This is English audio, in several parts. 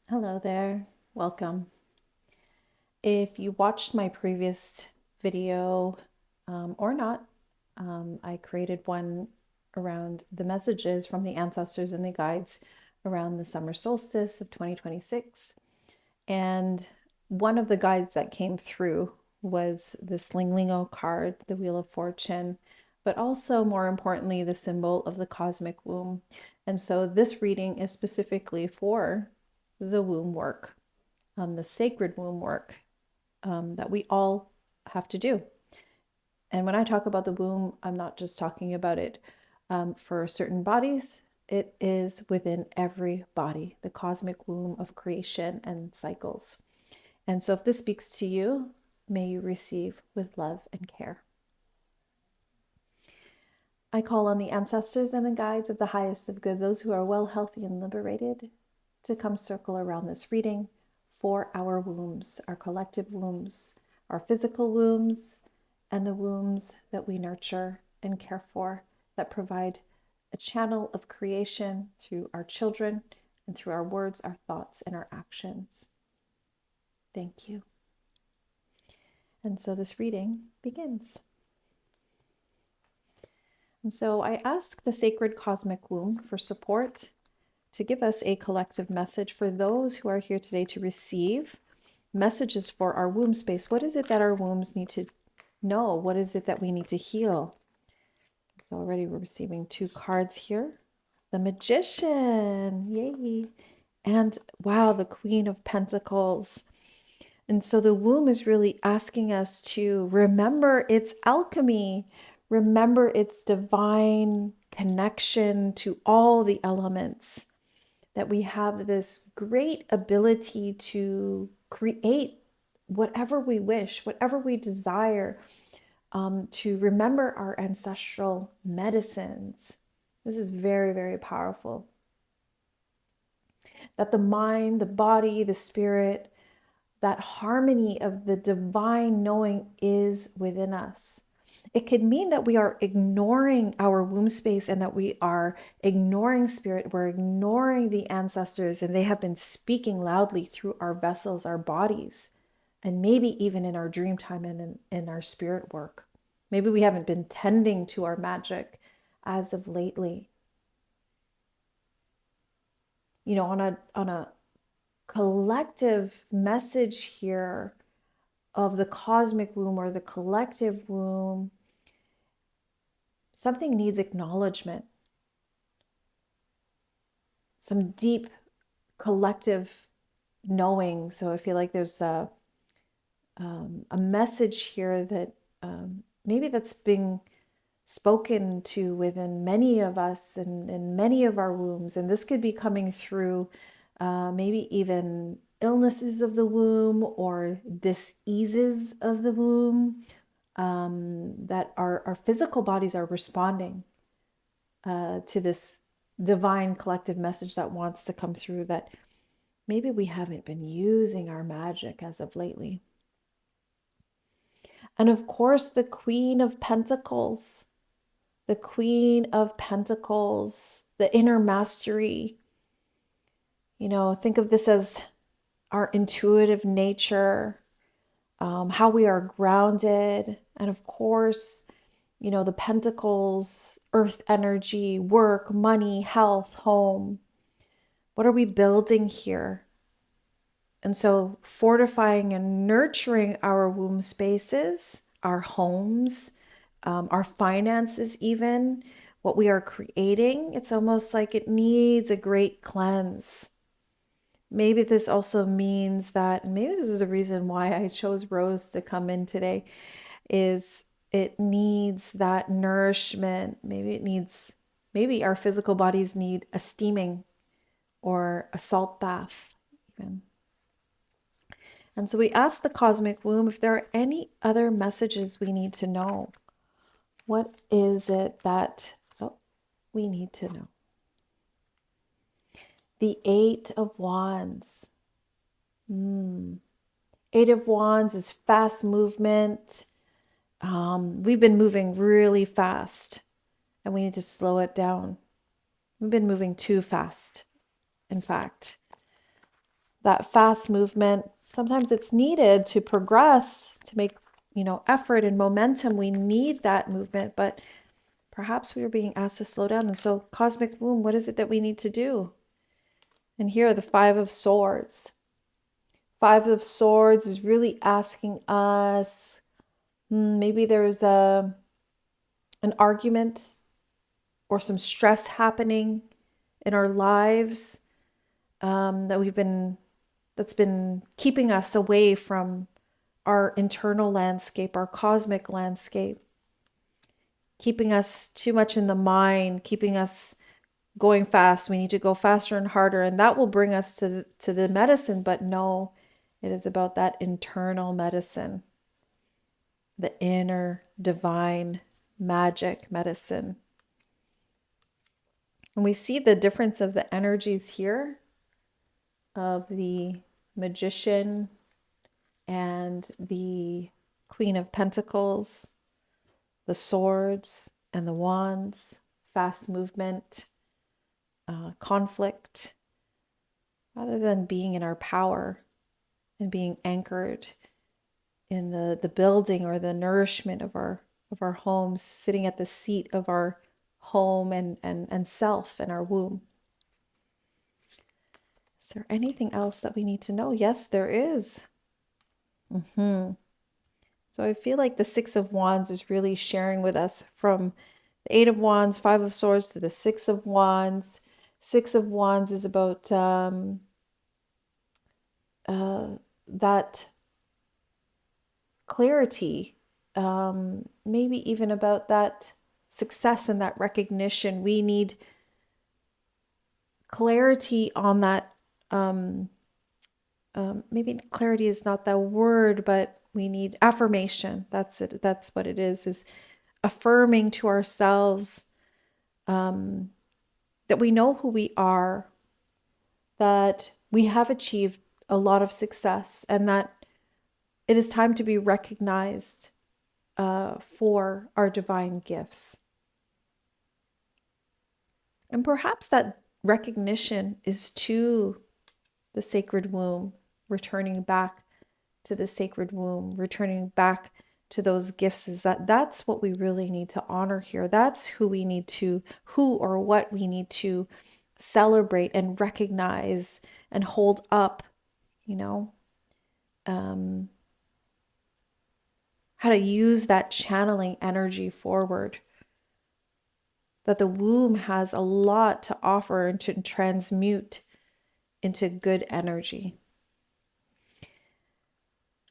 Hello there, welcome. If you watched my previous video or not, I created one around the messages from the ancestors and the guides around the summer solstice of 2026. And one of the guides that came through was this Ling Lingo card, the Wheel of Fortune, but also more importantly, the symbol of the cosmic womb. And so this reading is specifically for the womb work, the sacred womb work that we all have to do. And when I talk about the womb, I'm not just talking about it for certain bodies. It is within every body, the cosmic womb of creation and cycles. And so if this speaks to you, may you receive with love and care. I call on the ancestors and the guides of the highest of good, those who are well, healthy, and liberated, to come circle around this reading for our wombs, our collective wombs, our physical wombs, and the wombs that we nurture and care for, that provide a channel of creation through our children and through our words, our thoughts, and our actions. Thank you. And so this reading begins. And so I ask the sacred cosmic womb for support to give us a collective message for those who are here today to receive messages for our womb space. What is it that our wombs need to know? What is it that we need to heal? So already we're receiving 2 cards here. The Magician, yay. And wow, the Queen of Pentacles. And so the womb is really asking us to remember its alchemy, remember its divine connection to all the elements, that we have this great ability to create whatever we wish, whatever we desire, to remember our ancestral medicines. This is very, very powerful. That the mind, the body, the spirit, that harmony of the divine knowing is within us. It could mean that we are ignoring our womb space and that we are ignoring spirit, we're ignoring the ancestors, and they have been speaking loudly through our vessels, our bodies, and maybe even in our dream time and in our spirit work. Maybe we haven't been tending to our magic as of lately. You know, on a collective message here of the cosmic womb or the collective womb, something needs acknowledgement. Some deep collective knowing. So I feel like there's a message here that maybe that's being spoken to within many of us and in many of our wombs. And this could be coming through maybe even illnesses of the womb or diseases of the womb, that our physical bodies are responding to this divine collective message that wants to come through, that maybe we haven't been using our magic as of lately. And of course, the Queen of Pentacles, the Queen of Pentacles, the inner mastery. You know, think of this as our intuitive nature, how we are grounded. And of course, you know, the pentacles, earth energy, work, money, health, home. What are we building here? And so fortifying and nurturing our womb spaces, our homes, our finances, even what we are creating, it's almost like it needs a great cleanse. Maybe this also means that, and maybe this is a reason why I chose Rose to come in today, is it needs that nourishment. Maybe our physical bodies need a steaming or a salt bath even. And so we ask the cosmic womb if there are any other messages we need to know. What is it that we need to know? The 8 of Wands. 8 of Wands is fast movement. We've been moving really fast and we need to slow it down. We've been moving too fast, in fact. that fast movement. Sometimes it's needed to progress, to make, effort and momentum. We need that movement, but perhaps we are being asked to slow down. And so, cosmic womb, what is it that we need to do? And here are the Five of Swords. Five of Swords is really asking us, maybe there's an argument or some stress happening in our lives that's been keeping us away from our internal landscape, our cosmic landscape, keeping us too much in the mind, keeping us going fast. We need to go faster and harder, and that will bring us to the medicine. But no, it is about that internal medicine, the inner divine magic medicine. And we see the difference of the energies here of the Magician and the Queen of Pentacles, the Swords and the Wands, fast movement, conflict, rather than being in our power and being anchored in the building or the nourishment of our homes, sitting at the seat of our home and self and our womb. Is there anything else that we need to know? Yes, there is. So I feel like the Six of Wands is really sharing with us from the Eight of Wands, Five of Swords to the Six of Wands. Six of Wands is about that clarity, maybe even about that success and that recognition. We need clarity on that. Maybe clarity is not the word, but we need affirmation. That's it. That's what it is affirming to ourselves that we know who we are, that we have achieved a lot of success, and that it is time to be recognized for our divine gifts. And perhaps that recognition is to the sacred womb, returning back to the sacred womb, returning back to those gifts. That's what we really need to honor here. That's who or what we need to celebrate and recognize and hold up, how to use that channeling energy forward. That the womb has a lot to offer and to transmute into good energy.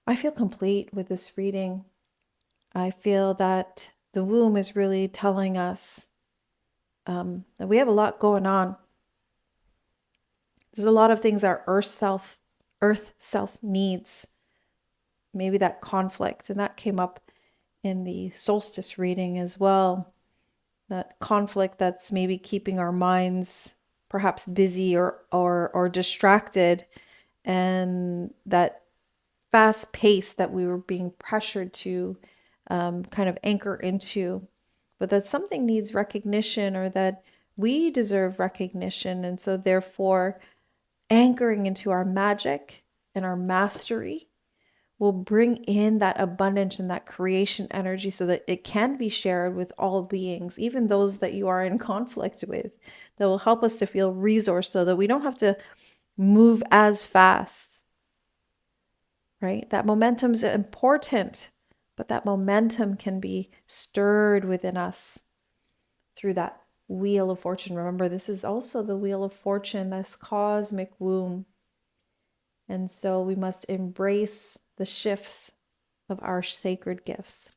I feel complete with this reading. I feel that the womb is really telling us that we have a lot going on. There's a lot of things our earth self needs. Maybe that conflict, and that came up in the solstice reading as well. That conflict that's maybe keeping our minds perhaps busy or distracted, and that fast pace that we were being pressured to kind of anchor into, but that something needs recognition, or that we deserve recognition. And so therefore, anchoring into our magic and our mastery will bring in that abundance and that creation energy so that it can be shared with all beings, even those that you are in conflict with, that will help us to feel resourced so that we don't have to move as fast, right? That momentum's important, but that momentum can be stirred within us through that wheel of fortune. Remember, this is also the wheel of fortune, this cosmic womb. And so we must embrace the shifts of our sacred gifts.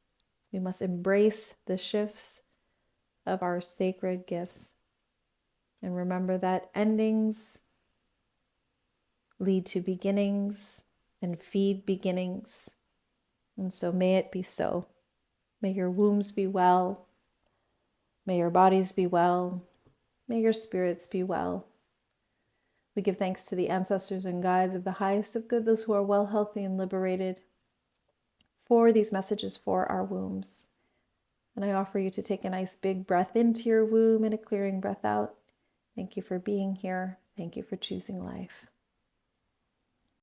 We must embrace the shifts of our sacred gifts. And remember that endings lead to beginnings and feed beginnings. And so may it be so. May your wombs be well. May your bodies be well. May your spirits be well. We give thanks to the ancestors and guides of the highest of good, those who are well, healthy, and liberated, for these messages for our wombs. And I offer you to take a nice big breath into your womb and a clearing breath out. Thank you for being here. Thank you for choosing life.